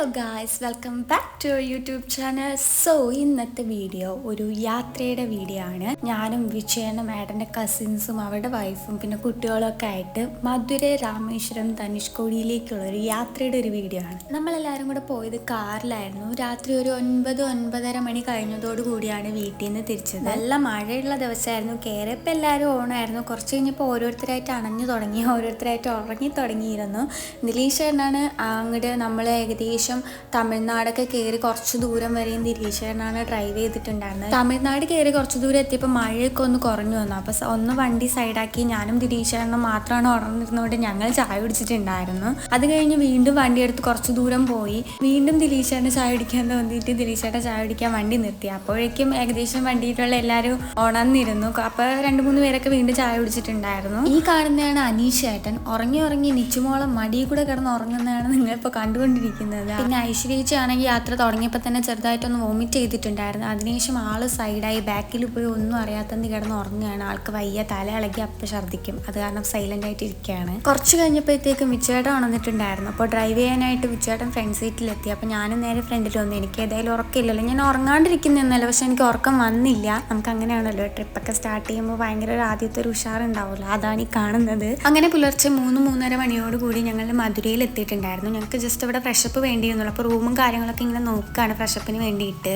Hello guys, welcome back to YouTube channel. So ഇന്നത്തെ video ഒരു യാത്രയുടെ വീഡിയോ ആണ്. ഞാനും വിജയനും ഏട്ടൻ്റെ കസിൻസും അവരുടെ വൈഫും പിന്നെ കുട്ടികളൊക്കെ ആയിട്ട് മധുര, രാമേശ്വരം, ധനുഷ്കോടിയിലേക്കുള്ള ഒരു യാത്രയുടെ ഒരു വീഡിയോ ആണ്. നമ്മളെല്ലാവരും കൂടെ പോയത് കാറിലായിരുന്നു. രാത്രി ഒരു 9-9:30 മണി കഴിഞ്ഞതോടു കൂടിയാണ് വീട്ടിൽ നിന്ന് തിരിച്ചത്. നല്ല മഴയുള്ള ദിവസമായിരുന്നു. കയറിയപ്പോൾ എല്ലാവരും ഓണായിരുന്നു. കുറച്ച് കഴിഞ്ഞപ്പോൾ ഓരോരുത്തരായിട്ട് അണഞ്ഞു തുടങ്ങി, ഓരോരുത്തരായിട്ട് ഉറങ്ങി തുടങ്ങിയിരുന്നു. ദിലീഷേട്ടനാണ് അങ്ങോട്ട് നമ്മൾ ഏകദേശം തമിഴ്നാടൊക്കെ കയറി കുറച്ച് ദൂരം വരെയും ദിലീഷേട്ടനാണ് ഡ്രൈവ് ചെയ്തിട്ടുണ്ടായിരുന്നത്. തമിഴ്നാട് കയറി കുറച്ച് ദൂരം എത്തിയപ്പോൾ മഴയൊക്കെ ഒന്ന് കുറഞ്ഞു വന്നു. അപ്പോൾ ഒന്ന് വണ്ടി സൈഡാക്കി ഞാനും ദിലീഷേട്ടനും മാത്രമാണ് ഉറങ്ങിരുന്നതുകൊണ്ട് ഞങ്ങൾ ചായ കുടിച്ചിട്ടുണ്ടായിരുന്നു. അത് കഴിഞ്ഞ് വീണ്ടും വണ്ടി എടുത്ത് കുറച്ച് ദൂരം പോയി. വീണ്ടും ദിലീഷേട്ടന് ചായ കുടിക്കാൻ തോന്നിയിട്ട് ദിലീഷേട്ടൻ ചായ കുടിക്കാൻ വണ്ടി നിർത്തി. അപ്പോഴേക്കും ഏകദേശം വണ്ടിയിട്ടുള്ള എല്ലാവരും ഉണർന്നിരുന്നു. അപ്പോൾ 2-3 പേരൊക്കെ വീണ്ടും ചായ കുടിച്ചിട്ടുണ്ടായിരുന്നു. ഈ കാണുന്നതാണ് അനീഷേട്ടൻ. ഉറങ്ങി നിച്ചുമോളം മടിയിൽ കൂടെ കിടന്ന് ഉറങ്ങുന്നതാണ് നിങ്ങളിപ്പോൾ കണ്ടുകൊണ്ടിരിക്കുന്നത്. പിന്നെ ഐശ്വര്യേച്ചി ആണെങ്കിൽ യാത്ര തുടങ്ങിയപ്പോൾ തന്നെ ചെറുതായിട്ടൊന്ന് വോമിറ്റ് ചെയ്തിട്ടുണ്ടായിരുന്നു. അതിനുശേഷം ആള് സൈഡായി ബാക്കിൽ പോയി ഒന്നും അറിയാത്തത് കിടന്ന് ഉറങ്ങുകയാണ്. ആൾക്ക് വയ്യ, തല ഇളകി അപ്പം ഛർദ്ദിക്കും. അത് കാരണം സൈലന്റ് ആയിട്ട് ഇരിക്കുകയാണ്. കുറച്ച് കഴിഞ്ഞപ്പോഴത്തേക്കും വിച്ചേട്ടൻ ഉണർന്നിട്ടുണ്ടായിരുന്നു. അപ്പോൾ ഡ്രൈവ് ചെയ്യാനായിട്ട് വിച്ചേട്ടൻ ഫ്രണ്ട് സീറ്റിലെത്തി. അപ്പോൾ ഞാനും നേരെ ഫ്രണ്ടിൽ വന്നു. എനിക്ക് ഏതായാലും ഉറക്കമില്ലല്ലോ, ഞാൻ ഉറങ്ങാണ്ടിരിക്കുന്നൊന്നുമല്ല, പക്ഷെ എനിക്ക് ഉറക്കം വന്നില്ല. നമുക്ക് അങ്ങനെയാണല്ലോ, ട്രിപ്പൊക്കെ സ്റ്റാർട്ട് ചെയ്യുമ്പോൾ ഭയങ്കര ഒരു ആദ്യത്തെ ഒരു ഉഷാറുണ്ടാവുമല്ലോ, അതാണ് ഈ കാണുന്നത്. അങ്ങനെ പുലർച്ചെ 3-3:30 മണിയോട് കൂടി ഞങ്ങൾ മധുരയിൽ എത്തിയിട്ടുണ്ടായിരുന്നു. ഞങ്ങൾക്ക് ജസ്റ്റ് ഇവിടെ ഫ്രഷപ്പ് വേണ്ടിയിരുന്നുള്ളൂ. അപ്പോൾ റൂമും കാര്യങ്ങളൊക്കെ ഇങ്ങനെ നോക്കുകയാണ് ഫ്രഷപ്പിന് വേണ്ടിയിട്ട്.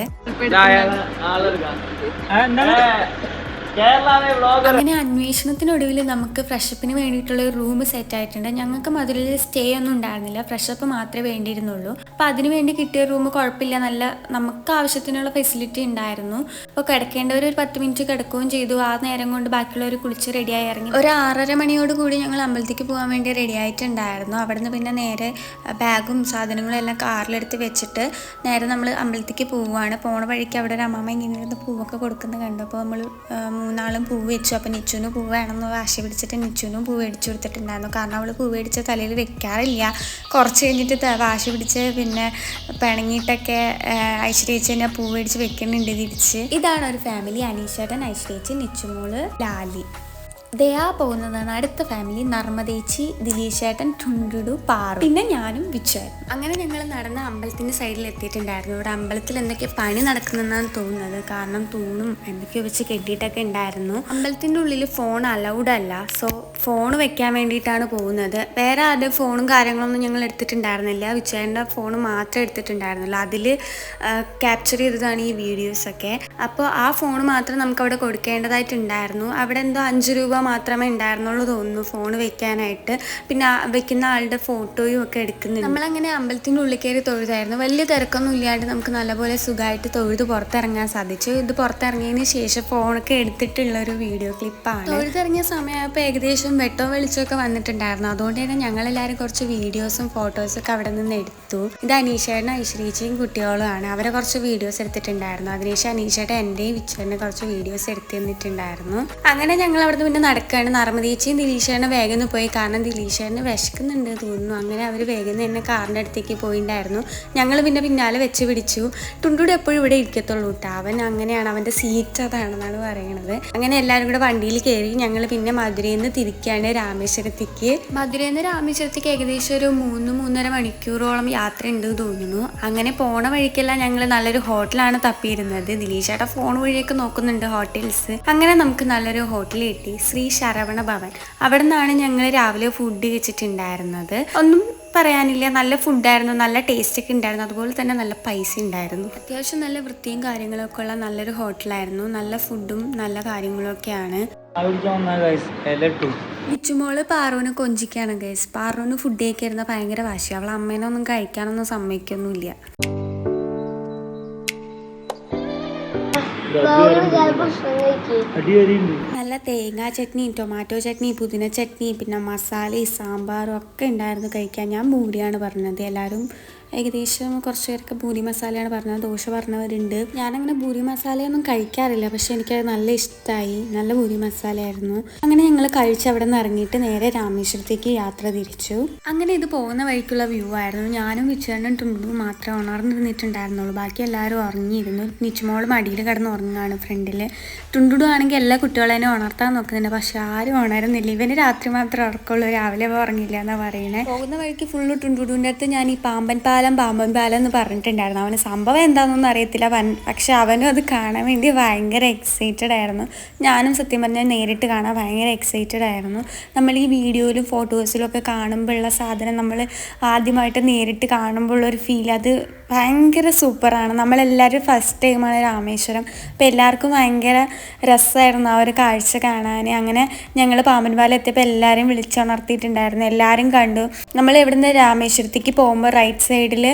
അങ്ങനെ അന്വേഷണത്തിനൊടുവിൽ നമുക്ക് ഫ്രഷപ്പിന് വേണ്ടിയിട്ടുള്ള ഒരു റൂം സെറ്റ് ആയിട്ടുണ്ട്. ഞങ്ങൾക്ക് മധുരയിൽ സ്റ്റേ ഒന്നും ഉണ്ടായിരുന്നില്ല, ഫ്രഷപ്പ് മാത്രമേ വേണ്ടിയിരുന്നുള്ളൂ. അപ്പോൾ അതിന് വേണ്ടി കിട്ടിയ റൂം കുഴപ്പമില്ല, നല്ല നമുക്ക് ആവശ്യത്തിനുള്ള ഫെസിലിറ്റി ഉണ്ടായിരുന്നു. അപ്പോൾ കിടക്കേണ്ടവർ ഒരു 10 മിനിറ്റ് കിടക്കുകയും ചെയ്തു. ആ നേരം കൊണ്ട് ബാക്കിയുള്ളവർ കുളിച്ച് റെഡിയായി ഇറങ്ങി. ഒരു 6:30 മണിയോട് കൂടി ഞങ്ങൾ അമ്പലത്തേക്ക് പോകാൻ വേണ്ടി റെഡി ആയിട്ടുണ്ടായിരുന്നു. അവിടുന്ന് പിന്നെ നേരെ ബാഗും സാധനങ്ങളും എല്ലാം കാറിലെടുത്ത് വെച്ചിട്ട് നേരെ നമ്മൾ അമ്പലത്തേക്ക് പോവുകയാണ്. പോണ വഴിക്ക് അവിടെ ഒരു അമ്മമ്മ ഇങ്ങനെ ഇരുന്ന് പൂവൊക്കെ കൊടുക്കുന്നത് കണ്ടു. അപ്പോൾ നമ്മൾ 3 പൂവ് വെച്ചു. അപ്പോൾ നിച്ചുവിന് പൂവ് വേണമെന്ന് വാശി പിടിച്ചിട്ട് നിച്ചുവിനും പൂവ് മേടിച്ചു കൊടുത്തിട്ടുണ്ടായിരുന്നു. കാരണം അവൾ പൂവ് മേടിച്ച തലയിൽ വെക്കാറില്ല. കുറച്ച് കഴിഞ്ഞിട്ട് വാശി പിടിച്ച് പിന്നെ പിണങ്ങിയിട്ടൊക്കെ ഐശ്വര്യേച്ചി തന്നെ പൂവ് മേടിച്ച് വെക്കുന്നുണ്ട് തിരിച്ച്. ഇതാണ് ഒരു ഫാമിലി: അനീഷേട്ടൻ, ഐശ്വര്യേച്ചി, നിച്ചുമോള്, ലാലി. ദയാ പോകുന്നതാണ് അടുത്ത ഫാമിലി: നർമ്മദേച്ചി, ദിലീഷേട്ടൻ, ടുണ്ടുടു, പാറു, പിന്നെ ഞാനും വിച്ചേട്ടൻ. അങ്ങനെ ഞങ്ങൾ നടന്ന അമ്പലത്തിൻ്റെ സൈഡിൽ എത്തിയിട്ടുണ്ടായിരുന്നു. ഇവിടെ അമ്പലത്തിൽ എന്തൊക്കെ പണി നടക്കുന്നതെന്നാണ് തോന്നുന്നത്. കാരണം തൂണും എന്തൊക്കെയോ വെച്ച് കെട്ടിയിട്ടൊക്കെ ഉണ്ടായിരുന്നു. അമ്പലത്തിൻ്റെ ഉള്ളിൽ ഫോൺ അലൗഡ് അല്ല. സോ ഫോൺ വെക്കാൻ വേണ്ടിയിട്ടാണ് പോകുന്നത്. വേറെ ആരുടെ ഫോണും കാര്യങ്ങളൊന്നും ഞങ്ങൾ എടുത്തിട്ടുണ്ടായിരുന്നില്ല. വിച്ചേട്ടൻ്റെ ഫോൺ മാത്രമേ എടുത്തിട്ടുണ്ടായിരുന്നുള്ളൂ. അതിൽ ക്യാപ്ചർ ചെയ്തതാണ് ഈ വീഡിയോസൊക്കെ. അപ്പോൾ ആ ഫോൺ മാത്രം നമുക്ക് അവിടെ കൊടുക്കേണ്ടതായിട്ടുണ്ടായിരുന്നു. അവിടെ എന്തോ 5 രൂപ മാത്രമേ ഉണ്ടായിരുന്നുള്ളൂ തോന്നുന്നു ഫോൺ വെക്കാനായിട്ട്. പിന്നെ വെക്കുന്ന ആളുടെ ഫോട്ടോയും ഒക്കെ എടുക്കുന്നുണ്ട്. നമ്മളങ്ങനെ അമ്പലത്തിൻ്റെ ഉള്ളിൽ കയറി തൊഴുതായിരുന്നു. വലിയ തിരക്കൊന്നും ഇല്ലാണ്ട് നമുക്ക് നല്ലപോലെ സുഖമായിട്ട് തൊഴുത് പുറത്തിറങ്ങാൻ സാധിച്ചു. ഇത് പുറത്തിറങ്ങിയതിന് ശേഷം ഫോണൊക്കെ എടുത്തിട്ടുള്ള ഒരു വീഡിയോ ക്ലിപ്പാണ്. തൊഴുതിറങ്ങിയ സമയമായപ്പോൾ ഏകദേശം വെട്ടവും വെളിച്ചമൊക്കെ വന്നിട്ടുണ്ടായിരുന്നു. അതുകൊണ്ട് തന്നെ ഞങ്ങളെല്ലാവരും കുറച്ച് വീഡിയോസും ഫോട്ടോസൊക്കെ അവിടെ നിന്ന് എടുത്തു. ഇത് അനീഷേട്ടനും ഐശ്വര്യേച്ചിയും കുട്ടികളുമാണ്. അവരെ കുറച്ച് വീഡിയോസ് എടുത്തിട്ടുണ്ടായിരുന്നു. അതിനുശേഷം അനീഷേട്ടൻ എൻ്റെയും വിച്ചേട്ടനെ കുറച്ച് വീഡിയോസ് എടുത്ത് തന്നിട്ടുണ്ടായിരുന്നു. അങ്ങനെ ഞങ്ങൾ അവിടെ പിന്നെ നടക്കുകയാണ്. നർമ്മദേച്ചിയും ദിലീഷേട്ടനും വേഗം പോയി. കാരണം ദിലീഷേട്ടന് വിശക്കുന്നുണ്ട് തോന്നുന്നു. അങ്ങനെ അവർ വേഗം തന്നെ കാറിൻ്റെ അടുത്തേക്ക് പോയിട്ടുണ്ടായിരുന്നു. ഞങ്ങൾ പിന്നെ പിന്നാലെ വെച്ച് പിടിച്ചു. ടുണ്ടുടെ എപ്പോഴും ഇവിടെ ഇരിക്കത്തുള്ളൂ കേട്ടോ. അവൻ അങ്ങനെയാണ്, അവൻ്റെ സീറ്റ് അതാണെന്നാണ് പറയണത്. അങ്ങനെ എല്ലാവരും കൂടെ വണ്ടിയിൽ കയറി ഞങ്ങൾ പിന്നെ മധുരയിൽ നിന്ന് തിരിക്കുകയാണ് രാമേശ്വരത്തേക്ക്. മധുരയിൽ നിന്ന് രാമേശ്വരത്തേക്ക് ഏകദേശം ഒരു 3-3:30 മണിക്കൂറോളം യാത്ര ഉണ്ട് തോന്നുന്നു. അങ്ങനെ പോണ വഴിക്കെല്ലാം ഞങ്ങൾ നല്ലൊരു ഹോട്ടലാണ് തപ്പിയിരുന്നത്. ദിലീഷേട്ടൻ ഫോൺ വഴിയൊക്കെ നോക്കുന്നുണ്ട് ഹോട്ടൽസ്. അങ്ങനെ നമുക്ക് നല്ലൊരു ഹോട്ടൽ കിട്ടി, ശ്രീ ശരവണ ഭവൻ. അവിടെ നിന്നാണ് ഞങ്ങൾ രാവിലെ ഫുഡ് കഴിച്ചിട്ടുണ്ടായിരുന്നത്. ഒന്നും പറയാനില്ല, നല്ല ഫുഡായിരുന്നു, നല്ല ടേസ്റ്റ് ഒക്കെ ഉണ്ടായിരുന്നു. അതുപോലെ തന്നെ നല്ല പൈസ ഉണ്ടായിരുന്നു. അത്യാവശ്യം നല്ല വൃത്തിയും കാര്യങ്ങളൊക്കെ ഉള്ള നല്ലൊരു ഹോട്ടലായിരുന്നു. നല്ല ഫുഡും നല്ല കാര്യങ്ങളൊക്കെയാണ്. വിച്ചുമോള് പാറുവിനെ കൊഞ്ചിക്കാണ് ഗൈസ്. പാറുവിന് ഫുഡ് കഴിക്കായിരുന്ന ഭയങ്കര വാശി. അവൾ അമ്മേനെ ഒന്നും കഴിക്കാനൊന്നും സമ്മതിക്കൊന്നുമില്ല. നല്ല തേങ്ങാ ചട്നിയും ടൊമാറ്റോ ചട്നി, പുതിന ചട്നി, പിന്നെ മസാലയും സാമ്പാറും ഒക്കെ ഉണ്ടായിരുന്നു കഴിക്കാൻ. ഞാൻ പൂരിയാണ് പറഞ്ഞത്. എല്ലാവരും ഏകദേശം കുറച്ച് പേർക്ക് പൂരി മസാലയാണ് പറഞ്ഞത്, ദോശ പറഞ്ഞവരുണ്ട്. ഞാനങ്ങനെ പൂരി മസാലയൊന്നും കഴിക്കാറില്ല, പക്ഷെ എനിക്കത് നല്ല ഇഷ്ടമായി. നല്ല പൂരി മസാലയായിരുന്നു. അങ്ങനെ ഞങ്ങൾ കഴിച്ച് അവിടെ നിന്ന് ഇറങ്ങിയിട്ട് നേരെ രാമേശ്വരത്തേക്ക് യാത്ര തിരിച്ചു. അങ്ങനെ ഇത് പോകുന്ന വഴിക്കുള്ള വ്യൂ ആയിരുന്നു. ഞാനും വിച്ചേട്ടനും ടുണ്ടും മാത്രമേ ഉണർന്നിരുന്നിട്ടുണ്ടായിരുന്നുള്ളൂ. ബാക്കി എല്ലാവരും ഉറങ്ങിയിരുന്നു. നിച്ചുമോള് മടിയിൽ കിടന്ന് ഉറങ്ങുകയാണ് ഫ്രണ്ടിൽ. ടുണ്ടുടു ആണെങ്കിൽ എല്ലാ കുട്ടികളെന്നെ ഉണർത്താൻ നോക്കുന്നുണ്ട്, പക്ഷെ ആരും ഉണരുന്നില്ല. ഇവന് രാത്രി മാത്രമേ ഉറക്കമുള്ളൂ, രാവിലെ ഉറങ്ങില്ല എന്നാണ് പറയണേ. പോകുന്ന വഴിക്ക് ഫുള്ള് ടുണ്ടുടുവിൻ്റെ അടുത്ത് ഞാൻ ഈ പാമ്പൻ പാമ്പൻ പാലം എന്ന് പറഞ്ഞിട്ടുണ്ടായിരുന്നു. അവന് സംഭവം എന്താണെന്നൊന്നും അറിയത്തില്ല, പക്ഷെ അവനും അത് കാണാൻ വേണ്ടി ഭയങ്കര എക്സൈറ്റഡ് ആയിരുന്നു. ഞാനും സത്യം പറഞ്ഞാൽ നേരിട്ട് കാണാൻ ഭയങ്കര എക്സൈറ്റഡ് ആയിരുന്നു. നമ്മൾ ഈ വീഡിയോയിലും ഫോട്ടോസിലും ഒക്കെ കാണുമ്പോഴുള്ള സാധനം നമ്മൾ ആദ്യമായിട്ട് നേരിട്ട് കാണുമ്പോഴുള്ളൊരു ഫീൽ അത് ഭയങ്കര സൂപ്പറാണ്. നമ്മളെല്ലാവരും ഫസ്റ്റ് ടൈമാണ് രാമേശ്വരം. അപ്പോൾ എല്ലാവർക്കും ഭയങ്കര രസമായിരുന്നു ആ ഒരു കാഴ്ച കാണാൻ. അങ്ങനെ ഞങ്ങൾ പാമ്പൻ പാലം എത്തിയപ്പോൾ എല്ലാവരും വിളിച്ചുണർത്തിയിട്ടുണ്ടായിരുന്നു. എല്ലാവരും കണ്ടു. നമ്മൾ ഇവിടുന്ന് രാമേശ്വരത്തേക്ക് പോകുമ്പോൾ റൈറ്റ് സൈഡിൽ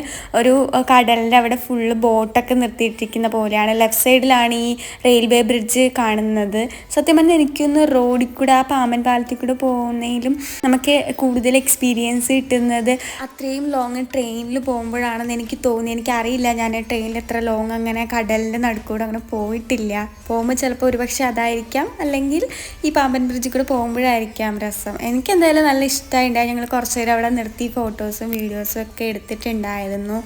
ഒരു കടലിൻ്റെ അവിടെ ഫുള്ള് ബോട്ടൊക്കെ നിർത്തിയിട്ടിരിക്കുന്ന പോലെയാണ്. ലെഫ്റ്റ് സൈഡിലാണ് ഈ റെയിൽവേ ബ്രിഡ്ജ് കാണുന്നത്. സത്യം പറഞ്ഞാൽ എനിക്കൊന്ന് റോഡിൽ കൂടെ ആ പാമ്പൻ പാലത്തിൽ കൂടെ പോകുന്നതിലും നമുക്ക് കൂടുതൽ എക്സ്പീരിയൻസ് കിട്ടുന്നത് അത്രയും ലോങ് ട്രെയിനിൽ പോകുമ്പോഴാണെന്ന് എനിക്ക് തോന്നി. എനിക്കറിയില്ല, ഞാൻ ട്രെയിനിൽ എത്ര ലോങ് അങ്ങനെ കടലിൻ്റെ നടുക്കൂടെ അങ്ങനെ പോയിട്ടില്ല. പോകുമ്പോൾ ചിലപ്പോൾ ഒരുപക്ഷെ അതായിരിക്കാം, അല്ലെങ്കിൽ ഈ പാമ്പൻ ബ്രിഡ്ജിൽ കൂടെ പോകുമ്പോഴായിരിക്കാം രസം. എനിക്കെന്തായാലും നല്ല ഇഷ്ടമായിട്ടുണ്ടായി. ഞങ്ങൾ കുറച്ച് നേരം അവിടെ നിർത്തി ഫോട്ടോസും വീഡിയോസും ഒക്കെ എടുത്തിട്ടുണ്ടായിരുന്നു.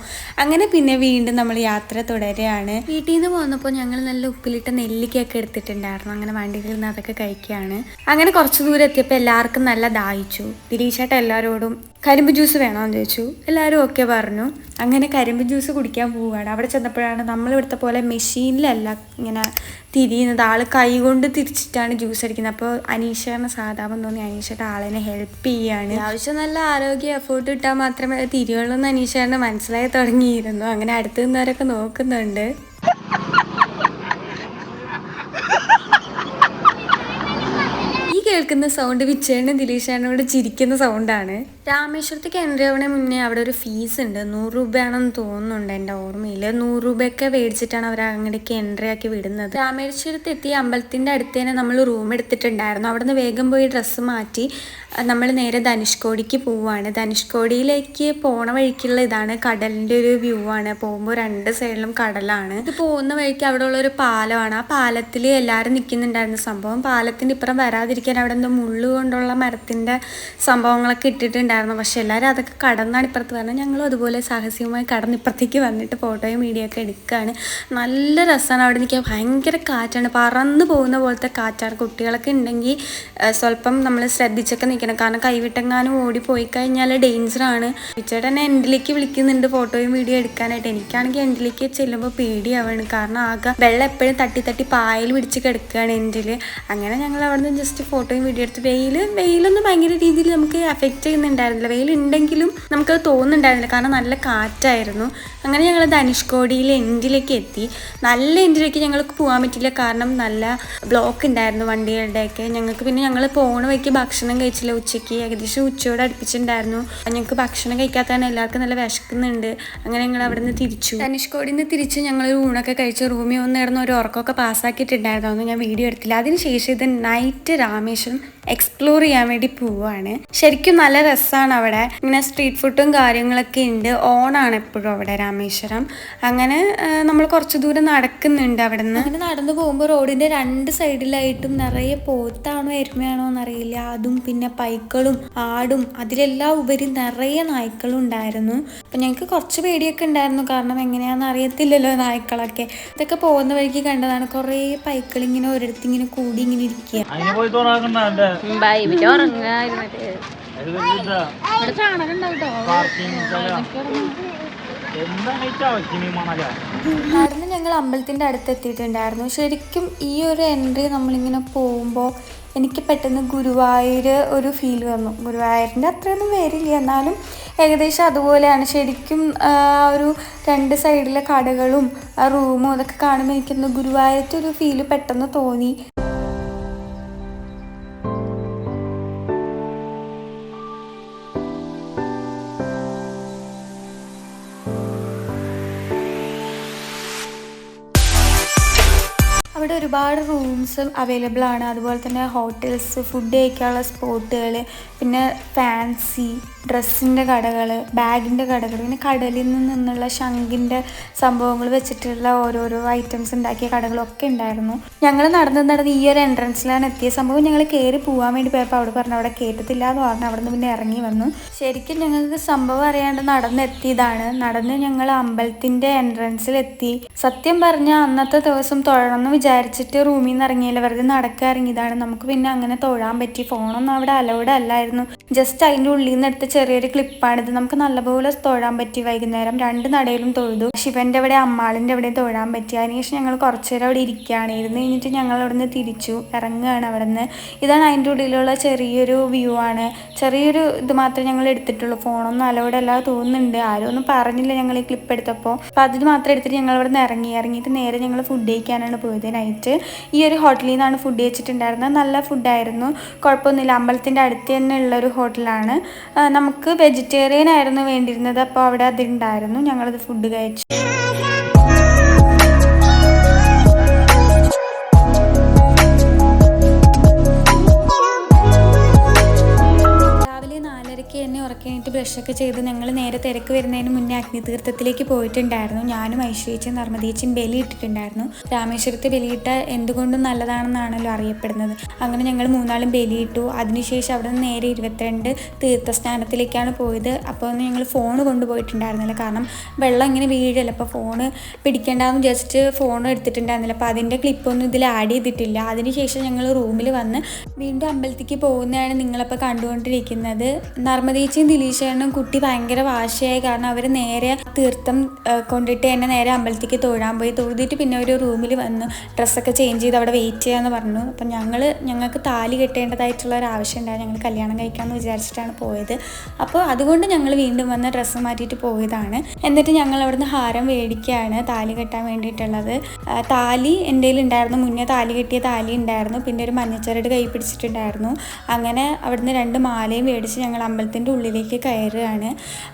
അങ്ങനെ പിന്നെ വീണ്ടും നമ്മൾ യാത്ര തുടരുകയാണ്. വീട്ടിൽ നിന്ന് പോന്നപ്പോൾ ഞങ്ങൾ നല്ല ഉപ്പിലിട്ട നെല്ലിക്കയൊക്കെ എടുത്തിട്ടുണ്ടായിരുന്നു. അങ്ങനെ വണ്ടിയിൽ നിന്ന് അതൊക്കെ കഴിക്കുകയാണ്. അങ്ങനെ കുറച്ച് ദൂരം എത്തിയപ്പോൾ എല്ലാവർക്കും നല്ല ദാഹിച്ചു. ദിലീഷേട്ടൻ എല്ലാവരോടും കരിമ്പ് ജ്യൂസ് വേണമെന്ന് ചോദിച്ചു. എല്ലാവരും ഓക്കെ പറഞ്ഞു. അങ്ങനെ കരിമ്പ് ജ്യൂസ് കുടിക്കാൻ പോവുകയാണ്. അവിടെ ചെന്നപ്പോഴാണ് നമ്മളിവിടുത്തെ പോലെ മെഷീനിലല്ല ഇങ്ങനെ തിരിയുന്നത്, ആൾ കൈ കൊണ്ട് തിരിച്ചിട്ടാണ് ജ്യൂസ് അടിക്കുന്നത്. അപ്പോൾ അനീഷേട്ടന് സാധാരണ തോന്നി അനീഷേട്ട ആളിനെ ഹെൽപ്പ് ചെയ്യുകയാണ്. ആവശ്യം നല്ല ആരോഗ്യ എഫേർട്ട് ഇട്ടാൽ മാത്രമേ തിരിയുള്ളൂ എന്ന് അനീഷേട്ടന് മനസ്സിലായി തുടങ്ങിയിരുന്നു. അങ്ങനെ അടുത്ത് നിന്നവരൊക്കെ നോക്കുന്നുണ്ട്. കേൾക്കുന്ന സൗണ്ട് വിച്ചേണ് ദിലീഷേനോട് ചിരിക്കുന്ന സൗണ്ടാണ്. രാമേശ്വരത്തേക്ക് എൻട്രി ആവണേ മുന്നേ അവിടെ ഒരു ഫീസ് ഉണ്ട്. 100 രൂപയാണെന്ന് തോന്നുന്നുണ്ട് എൻ്റെ ഓർമ്മയിൽ. 100 രൂപയൊക്കെ മേടിച്ചിട്ടാണ് അവർ അങ്ങോട്ടേക്ക് എൻട്രി ആക്കി വിടുന്നത്. രാമേശ്വരത്ത് എത്തി അമ്പലത്തിൻ്റെ അടുത്ത് തന്നെ നമ്മൾ റൂം എടുത്തിട്ടുണ്ടായിരുന്നു. അവിടെ നിന്ന് വേഗം പോയി ഡ്രസ്സ് മാറ്റി നമ്മൾ നേരെ ധനുഷ്കോടിക്ക് പോവുകയാണ്. ധനുഷ്കോടിയിലേക്ക് പോണ വഴിക്കുള്ള ഇതാണ്, കടലിൻ്റെ ഒരു വ്യൂ ആണ്. പോകുമ്പോൾ 2 സൈഡിലും കടലാണ്. ഇത് പോകുന്ന വഴിക്ക് അവിടെ ഉള്ളൊരു പാലമാണ്. ആ പാലത്തിൽ എല്ലാവരും നിൽക്കുന്നുണ്ടായിരുന്നു. സംഭവം പാലത്തിൻ്റെ ഇപ്പുറം വരാതിരിക്കാൻ അവിടെ എന്തോ മുള്ളു കൊണ്ടുള്ള മരത്തിൻ്റെ സംഭവങ്ങളൊക്കെ ഇട്ടിട്ടുണ്ടായിരുന്നു. പക്ഷെ എല്ലാവരും അതൊക്കെ കടന്നാണ് ഇപ്പുറത്ത് പറഞ്ഞത്. ഞങ്ങളും അതുപോലെ സാഹസികമായി കടന്നിപ്പുറത്തേക്ക് വന്നിട്ട് ഫോട്ടോയും വീഡിയോ ഒക്കെ എടുക്കുകയാണ്. നല്ല രസമാണ് അവിടെ നിൽക്കാൻ. ഭയങ്കര കാറ്റാണ്, പറന്ന് പോകുന്ന പോലത്തെ കാറ്റാണ്. കുട്ടികളൊക്കെ ഉണ്ടെങ്കിൽ സ്വല്പം നമ്മൾ ശ്രദ്ധിച്ചൊക്കെ നിൽക്കണം, കാരണം കൈവിട്ടെങ്ങാനും ഓടിപ്പോയി കഴിഞ്ഞാൽ ഡേഞ്ചറാണ്. ടീച്ചർ എന്നെ എൻഡിലേക്ക് വിളിക്കുന്നുണ്ട് ഫോട്ടോയും വീഡിയോ എടുക്കാനായിട്ട്. എനിക്കാണെങ്കിൽ എൻഡിലേക്ക് ചെല്ലുമ്പോൾ പേടിയാവാണ്, കാരണം ആകെ വെള്ളം എപ്പോഴും തട്ടി തട്ടി പായൽ പിടിച്ച് കിടക്കുകയാണ് എൻഡിൽ. അങ്ങനെ ഞങ്ങൾ അവിടെ നിന്ന് ജസ്റ്റ് ഫോട്ടോയും വീഡിയോ എടുത്ത് വെയിലൊന്നും ഭയങ്കര രീതിയിൽ നമുക്ക് എഫക്റ്റ് ചെയ്യുന്നുണ്ടായിരുന്നില്ല. വെയിലുണ്ടെങ്കിലും നമുക്കത് തോന്നുന്നുണ്ടായിരുന്നില്ല, കാരണം നല്ല കാറ്റായിരുന്നു. അങ്ങനെ ഞങ്ങൾ ധനുഷ്കോടിയിൽ എൻഡിലേക്ക് എത്തി. നല്ല എൻഡിലേക്ക് ഞങ്ങൾക്ക് പോകാൻ പറ്റില്ല, കാരണം നല്ല ബ്ലോക്ക് ഉണ്ടായിരുന്നു വണ്ടികളുടെയൊക്കെ. പിന്നെ ഞങ്ങൾ പോണ വഴിക്ക് ഭക്ഷണം കഴിച്ചില്ല. ഉച്ചയ്ക്ക് ഏകദേശം ഉച്ചയോടെ അടുപ്പിച്ചിട്ടുണ്ടായിരുന്നു. ഞങ്ങൾക്ക് ഭക്ഷണം കഴിക്കാത്തതാണ്, എല്ലാവർക്കും നല്ല വിശക്കുന്നുണ്ട്. അങ്ങനെ ഞങ്ങൾ അവിടെ നിന്ന് തിരിച്ചു. ധനുഷ്കോടിയിൽ നിന്ന് തിരിച്ച് ഞങ്ങൾ ഊണൊക്കെ കഴിച്ച് റൂമിൽ വന്നിരുന്ന ഒരു ഉറക്കമൊക്കെ പാസ്സാക്കിയിട്ടുണ്ടായിരുന്നു. അതൊന്നും ഞാൻ വീഡിയോ എടുത്തില്ല. അതിനുശേഷം ഇത് നൈറ്റ് രാമേശ്വരം എക്സ്പ്ലോർ ചെയ്യാൻ വേണ്ടി പോവുകയാണ്. ശരിക്കും നല്ല രസമാണ് അവിടെ. ഇങ്ങനെ സ്ട്രീറ്റ് ഫുഡും കാര്യങ്ങളൊക്കെ ഉണ്ട്. ഓണാണ് എപ്പോഴും അവിടെ രാമേശ്വരം. അങ്ങനെ നമ്മൾ കുറച്ച് ദൂരം നടക്കുന്നുണ്ട് അവിടെ നിന്ന്. അങ്ങനെ നടന്നു പോകുമ്പോൾ റോഡിൻ്റെ 2 സൈഡിലായിട്ടും നിറയെ പോത്താണോ എരുമയാണോ എന്നറിയില്ല, അതും പിന്നെ പൈക്കളും ആടും അതിലെല്ലാം ഉപരി നിറയെ നായ്ക്കളും ഉണ്ടായിരുന്നു. അപ്പം ഞങ്ങൾക്ക് കുറച്ച് പേടിയൊക്കെ ഉണ്ടായിരുന്നു, കാരണം എങ്ങനെയാണെന്ന് അറിയത്തില്ലല്ലോ നായ്ക്കളൊക്കെ. ഇതൊക്കെ പോകുന്ന വഴിക്ക് കണ്ടതാണ്. കുറേ പൈക്കളിങ്ങനെ ഒരിടത്തിങ്ങനെ കൂടി ഇങ്ങനെ ഇരിക്കുക. നടന്ന് ഞങ്ങൾ അമ്പലത്തിൻ്റെ അടുത്ത് എത്തിയിട്ടുണ്ടായിരുന്നു. ശരിക്കും ഈ ഒരു എൻട്രി നമ്മളിങ്ങനെ പോകുമ്പോൾ എനിക്ക് പെട്ടെന്ന് ഗുരുവായൂർ ഒരു ഫീൽ വന്നു. ഗുരുവായൂരിൻ്റെ അത്രയൊന്നും വരില്ല, എന്നാലും ഏകദേശം അതുപോലെയാണ്. ശരിക്കും ഒരു 2 സൈഡിലെ കടകളും ആ റൂമും അതൊക്കെ കാണുമ്പോൾ എനിക്കൊന്ന് ഗുരുവായൂരത്തെ ഒരു ഫീല് പെട്ടെന്ന് തോന്നി. അവിടെ ഒരുപാട് റൂംസ് അവൈലബിൾ ആണ്. അതുപോലെ തന്നെ ഹോട്ടൽസ്, ഫുഡ് കഴിക്കാനുള്ള സ്പോട്ടുകൾ, പിന്നെ ഫാൻസി ഡ്രസ്സിൻ്റെ കടകൾ, ബാഗിൻ്റെ കടകൾ, പിന്നെ കടലിൽ നിന്നുള്ള ശംഖിൻ്റെ സംഭവങ്ങൾ വെച്ചിട്ടുള്ള ഓരോരോ ഐറ്റംസ് ഉണ്ടാക്കിയ കടകളൊക്കെ ഉണ്ടായിരുന്നു. ഞങ്ങൾ നടന്ന് ഈ ഒരു എൻട്രൻസിലാണ് എത്തിയ. സംഭവം ഞങ്ങൾ കയറി പോകാൻ വേണ്ടി പോയപ്പോൾ അവിടെ പറഞ്ഞു അവിടെ കയറ്റത്തില്ല എന്ന് പറഞ്ഞു. അവിടെ നിന്ന് പിന്നെ ഇറങ്ങി വന്നു. ശരിക്കും ഞങ്ങൾക്ക് സംഭവം അറിയാണ്ട് നടന്ന് ഞങ്ങൾ അമ്പലത്തിൻ്റെ എൻട്രൻസിലെത്തി. സത്യം പറഞ്ഞാൽ അന്നത്തെ ദിവസം തൊഴണമെന്ന് വിചാരിച്ചിട്ട് റൂമിൽ നിന്ന് ഇറങ്ങിയില്ല, വെറുതെ നടക്കാൻ ഇറങ്ങിയതാണ്. നമുക്ക് പിന്നെ അങ്ങനെ തൊഴാൻ പറ്റി. ഫോണൊന്നും അവിടെ അലൗഡ് അല്ലായിരുന്നു. ജസ്റ്റ് അതിൻ്റെ ഉള്ളിൽ നിന്ന് എടുത്ത ചെറിയൊരു ക്ലിപ്പാണിത്. നമുക്ക് നല്ലപോലെ തൊഴാൻ പറ്റി. വൈകുന്നേരം 2 നടയിലും തൊഴുതു. ശിവന്റെ അവിടെ അമ്മാളിൻ്റെ അവിടെ തൊഴാൻ പറ്റി. അതിനുശേഷം ഞങ്ങൾ കുറച്ചു നേരം അവിടെ ഇരിക്കുകയാണ്. ഇരുന്ന് കഴിഞ്ഞിട്ട് ഞങ്ങൾ അവിടെ നിന്ന് തിരിച്ചു ഇറങ്ങുകയാണ്. അവിടെ നിന്ന് ഇതാണ് അതിൻ്റെ ഉള്ളിലുള്ള ചെറിയൊരു വ്യൂ ആണ്. ചെറിയൊരു ഇത് മാത്രമേ ഞങ്ങൾ എടുത്തിട്ടുള്ളൂ. ഫോണൊന്നും അലൗഡ് അല്ലാതെ തോന്നുന്നുണ്ട്. ആരും ഒന്നും പറഞ്ഞില്ല ഞങ്ങൾ ഈ ക്ലിപ്പ് എടുത്തപ്പോൾ. അപ്പോൾ അതിന് മാത്രം എടുത്തിട്ട് ഞങ്ങൾ അവിടെ നിന്ന് ഇറങ്ങിയിട്ട് നേരെ ഞങ്ങൾ ഫുഡ് കഴിക്കാനാണ് പോയത്. നൈറ്റ് ഈ ഒരു ഹോട്ടലിൽ നിന്നാണ് ഫുഡ് കഴിച്ചിട്ടുണ്ടായിരുന്നത്. നല്ല ഫുഡായിരുന്നു, കുഴപ്പമൊന്നുമില്ല. അമ്പലത്തിൻ്റെ അടുത്ത് തന്നെ ഉള്ളൊരു ഹോട്ടലാണ്. നമുക്ക് വെജിറ്റേറിയൻ ആയിരുന്നു വേണ്ടിയിരുന്നത്. അപ്പോൾ അവിടെ അതുണ്ടായിരുന്നു. ഞങ്ങളത് ഫുഡ് കഴിച്ചു. എന്നെ ഉറക്കിയിട്ട് ബ്രഷൊക്കെ ചെയ്ത് ഞങ്ങൾ നേരെ തിരക്ക് വരുന്നതിന് മുന്നേ അഗ്നിതീർത്ഥത്തിലേക്ക് പോയിട്ടുണ്ടായിരുന്നു. ഞാനും ഐശ്വര്യച്ചും നർമ്മദേച്ചിയും ബലി ഇട്ടിട്ടുണ്ടായിരുന്നു. രാമേശ്വരത്ത് ബലിയിട്ട എന്തുകൊണ്ടും നല്ലതാണെന്നാണല്ലോ അറിയപ്പെടുന്നത്. അങ്ങനെ ഞങ്ങൾ 3 ബലിയിട്ടു. അതിനുശേഷം അവിടെ നിന്ന് നേരെ 22 തീർത്ഥസ്നാനത്തിലേക്കാണ് പോയത്. അപ്പോൾ ഞങ്ങൾ ഫോൺ കൊണ്ടുപോയിട്ടുണ്ടായിരുന്നില്ല, കാരണം വെള്ളം ഇങ്ങനെ വീഴല്ല. അപ്പോൾ ഫോണ് പിടിക്കേണ്ടെന്ന് ജസ്റ്റ് ഫോൺ എടുത്തിട്ടുണ്ടായിരുന്നില്ല. അപ്പോൾ അതിൻ്റെ ക്ലിപ്പൊന്നും ഇതിൽ ആഡ് ചെയ്തിട്ടില്ല. അതിനുശേഷം ഞങ്ങൾ റൂമിൽ വന്ന് വീണ്ടും അമ്പലത്തേക്ക് പോകുന്നതാണ് നിങ്ങളപ്പോൾ കണ്ടുകൊണ്ടിരിക്കുന്നത്. നർമ്മദേച്ചിയും ദിലീഷേട്ടനും കുട്ടി ഭയങ്കര വാശിയായി, കാരണം അവർ നേരെ തീർത്ഥം കൊണ്ടിട്ട് തന്നെ നേരെ അമ്പലത്തേക്ക് തൊഴാൻ പോയി. തൊഴുതിട്ട് പിന്നെ ഒരു റൂമിൽ വന്ന് ഡ്രസ്സൊക്കെ ചേഞ്ച് ചെയ്ത് അവിടെ വെയിറ്റ് ചെയ്യാമെന്ന് പറഞ്ഞു. അപ്പം ഞങ്ങൾക്ക് താലി കെട്ടേണ്ടതായിട്ടുള്ള ഒരു ആവശ്യം ഉണ്ടായിരുന്നു. ഞങ്ങൾ കല്യാണം കഴിക്കാമെന്ന് വിചാരിച്ചിട്ടാണ് പോയത്. അപ്പോൾ അതുകൊണ്ട് ഞങ്ങൾ വീണ്ടും വന്ന് ഡ്രസ്സ് മാറ്റിയിട്ട് പോയതാണ്. എന്നിട്ട് ഞങ്ങൾ അവിടുന്ന് ഹാരം മേടിക്കുകയാണ് താലി കെട്ടാൻ വേണ്ടിയിട്ടുള്ളത്. താലി എൻ്റെ കയ്യിലുണ്ടായിരുന്നു. മുന്നേ താലി കെട്ടിയ താലി ഉണ്ടായിരുന്നു. പിന്നെ ഒരു മഞ്ഞച്ചരട് കൈ പിടിച്ചിട്ടുണ്ടായിരുന്നു. അങ്ങനെ അവിടുന്ന് 2 മാലയും മേടിച്ച് ഞങ്ങൾ അമ്പലത്തിൻ്റെ ഉള്ളിലേക്ക് കയറുകയാണ്.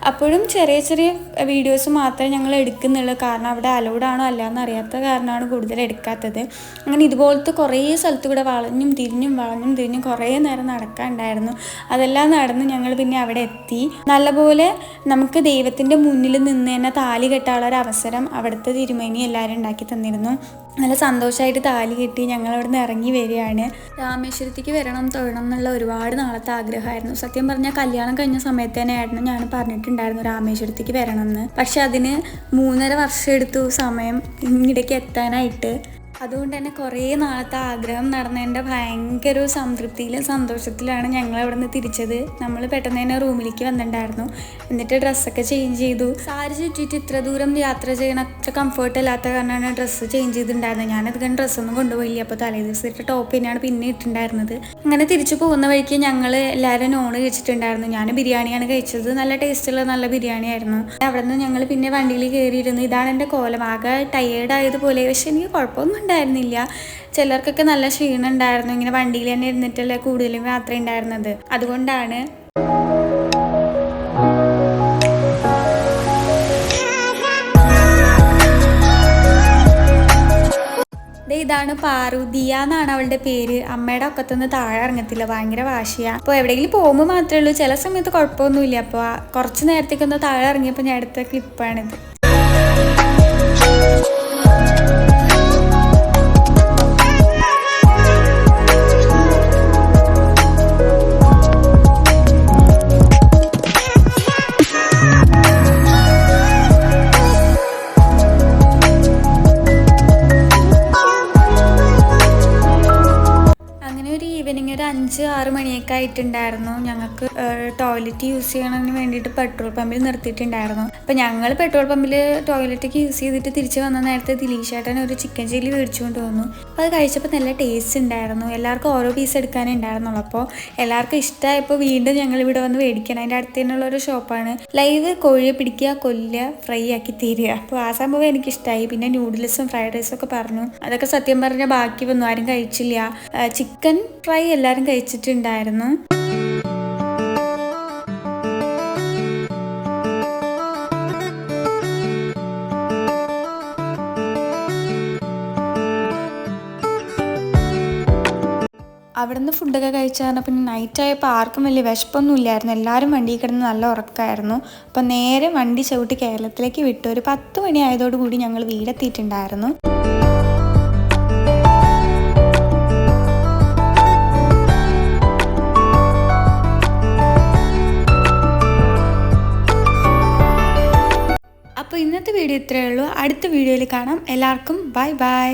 അപ്പോഴും ചെറിയ ചെറിയ വീഡിയോസ് മാത്രമേ ഞങ്ങൾ എടുക്കുന്നുള്ളൂ, കാരണം അവിടെ അലൗഡ് ആണോ അല്ല എന്നറിയാത്ത കാരണമാണ് കൂടുതൽ എടുക്കാത്തത്. അങ്ങനെ ഇതുപോലത്തെ കുറേ സ്ഥലത്ത് കൂടെ വളഞ്ഞും തിരിഞ്ഞും കുറേ നേരം നടക്കാനുണ്ടായിരുന്നു. അതെല്ലാം നടന്ന് ഞങ്ങൾ പിന്നെ അവിടെ എത്തി. നല്ലപോലെ നമുക്ക് ദൈവത്തിൻ്റെ മുന്നിൽ നിന്ന് തന്നെ താലി കെട്ടാനുള്ള ഒരു അവസരം അവിടുത്തെ തിരുമേനി എല്ലാവരും ഉണ്ടാക്കി തന്നിരുന്നു. നല്ല സന്തോഷമായിട്ട് താലി കെട്ടി ഞങ്ങൾ അവിടെ നിന്ന് ഇറങ്ങി വരികയാണ്. രാമേശ്വരത്തേക്ക് തൊഴണം എന്നുള്ള ഒരുപാട് നാളത്തെ ആഗ്രഹമായിരുന്നു. സത്യം പറഞ്ഞാൽ കല്യാണം കഴിഞ്ഞ സമയത്ത് തന്നെയായിരുന്നു ഞാൻ പറഞ്ഞിട്ടുണ്ടായിരുന്നു രാമേശ്വരത്തേക്ക് വരണമെന്ന്. പക്ഷെ അതിന് 3.5 വർഷം എടുത്തു സമയം ഇങ്ങടേക്ക് എത്താനായിട്ട്. അതുകൊണ്ട് തന്നെ കുറേ നാളത്തെ ആഗ്രഹം നടന്നതിൻ്റെ ഭയങ്കര ഒരു സംതൃപ്തിയിലും സന്തോഷത്തിലാണ് ഞങ്ങൾ അവിടെ നിന്ന് തിരിച്ചത്. നമ്മൾ പെട്ടെന്ന് തന്നെ റൂമിലേക്ക് വന്നിട്ടുണ്ടായിരുന്നു. എന്നിട്ട് ഡ്രസ്സൊക്കെ ചേഞ്ച് ചെയ്തു. സാരി ചുറ്റിയിട്ട് ഇത്ര ദൂരം യാത്ര ചെയ്യണ അത്ര കംഫർട്ട് അല്ലാത്ത കാരണമാണ് ഡ്രസ്സ് ചേഞ്ച് ചെയ്തിട്ടുണ്ടായിരുന്നത്. ഞാനധികം ഡ്രസ്സൊന്നും കൊണ്ടുപോയില്ല. അപ്പോൾ തലേ ദിവസം ഇട്ട ടോപ്പ് തന്നെയാണ് പിന്നെ ഇട്ടുണ്ടായിരുന്നത്. അങ്ങനെ തിരിച്ചു പോകുന്ന വഴിക്ക് ഞങ്ങൾ എല്ലാവരും നോൺ കഴിച്ചിട്ടുണ്ടായിരുന്നു. ഞാൻ ബിരിയാണിയാണ് കഴിച്ചത്. നല്ല ടേസ്റ്റുള്ള നല്ല ബിരിയാണി ആയിരുന്നു. അവിടെ നിന്ന് ഞങ്ങൾ പിന്നെ വണ്ടിയിൽ കയറിയിരുന്നു. ഇതാണ് എൻ്റെ കോലം. ആകെ ടയേർഡ് ആയതുപോലെ. പക്ഷെ എനിക്ക് കുഴപ്പമൊന്നും ഉണ്ടായിരുന്നില്ല. ചിലർക്കൊക്കെ നല്ല ക്ഷീണം ഉണ്ടായിരുന്നു. ഇങ്ങനെ വണ്ടിയിൽ തന്നെ ഇരുന്നിട്ടല്ലേ കൂടുതലും യാത്ര ഉണ്ടായിരുന്നത്. അതുകൊണ്ടാണ്. ഇതാണ് പാറുദിയ എന്നാണ് അവളുടെ പേര്. അമ്മയുടെ ഒക്കത്തൊന്ന് താഴെ ഇറങ്ങത്തില്ല, ഭയങ്കര വാശിയാണ്. അപ്പോൾ എവിടെയെങ്കിലും പോകുമ്പോൾ മാത്രമേ ഉള്ളൂ. ചില സമയത്ത് കുഴപ്പമൊന്നുമില്ല. അപ്പോൾ കുറച്ച് നേരത്തേക്കൊന്ന് താഴെ ഇറങ്ങിയപ്പോൾ ഞാൻ എടുത്ത ക്ലിപ്പാണിത്. ഒരു 5-6 മണിയൊക്കെ ആയിട്ടുണ്ടായിരുന്നു. ഞങ്ങൾക്ക് ടോയ്ലറ്റ് യൂസ് ചെയ്യണതിന് വേണ്ടിയിട്ട് പെട്രോൾ പമ്പിൽ നിർത്തിയിട്ടുണ്ടായിരുന്നു. അപ്പോൾ ഞങ്ങൾ പെട്രോൾ പമ്പിൽ ടോയ്ലറ്റൊക്കെ യൂസ് ചെയ്തിട്ട് തിരിച്ച് വന്ന നേരത്തെ ദിലീഷേട്ടൻ ഒരു ചിക്കൻ ചില്ലി മേടിച്ചുകൊണ്ട് വന്നു. അപ്പോൾ അത് കഴിച്ചപ്പോൾ നല്ല ടേസ്റ്റ് ഉണ്ടായിരുന്നു. എല്ലാവർക്കും ഓരോ പീസ് എടുക്കാനേ ഉണ്ടായിരുന്നുള്ളൂ. അപ്പോൾ എല്ലാവർക്കും ഇഷ്ടമായപ്പോൾ വീണ്ടും ഞങ്ങൾ ഇവിടെ വന്ന് മേടിക്കണം. അതിൻ്റെ അടുത്ത് തന്നെയുള്ളൊരു ഷോപ്പാണ്. ലൈവ് കോഴിയെ പിടിക്കുക, കൊല്ലുക, ഫ്രൈ ആക്കി തരിക. അപ്പോൾ ആ സംഭവം എനിക്കിഷ്ടമായി. പിന്നെ നൂഡിൽസും ഫ്രൈഡ് റൈസും ഒക്കെ പറഞ്ഞു. അതൊക്കെ സത്യം പറഞ്ഞാൽ ബാക്കി വന്നു, ആരും കഴിച്ചില്ല. ചിക്കൻ ഫ്രൈ എല്ലാവരും കഴിച്ചിട്ടുണ്ടായിരുന്നു. അവിടുന്ന് ഫുഡൊക്കെ കഴിച്ചാൽ പിന്നെ നൈറ്റായപ്പോൾ ആർക്കും വലിയ വിശപ്പൊന്നും ഇല്ലായിരുന്നു. എല്ലാവരും വണ്ടിയിൽ കിടന്ന് നല്ല ഉറക്കമായിരുന്നു. അപ്പം നേരെ വണ്ടി ചവിട്ടി കേരളത്തിലേക്ക് വിട്ടു. ഒരു 10 മണി ആയതോടുകൂടി ഞങ്ങൾ വീടെത്തിയിട്ടുണ്ടായിരുന്നു. അപ്പോൾ ഇന്നത്തെ വീഡിയോ ഇത്രയേ ഉള്ളൂ. അടുത്ത വീഡിയോയിൽ കാണാം. എല്ലാവർക്കും ബൈ ബൈ.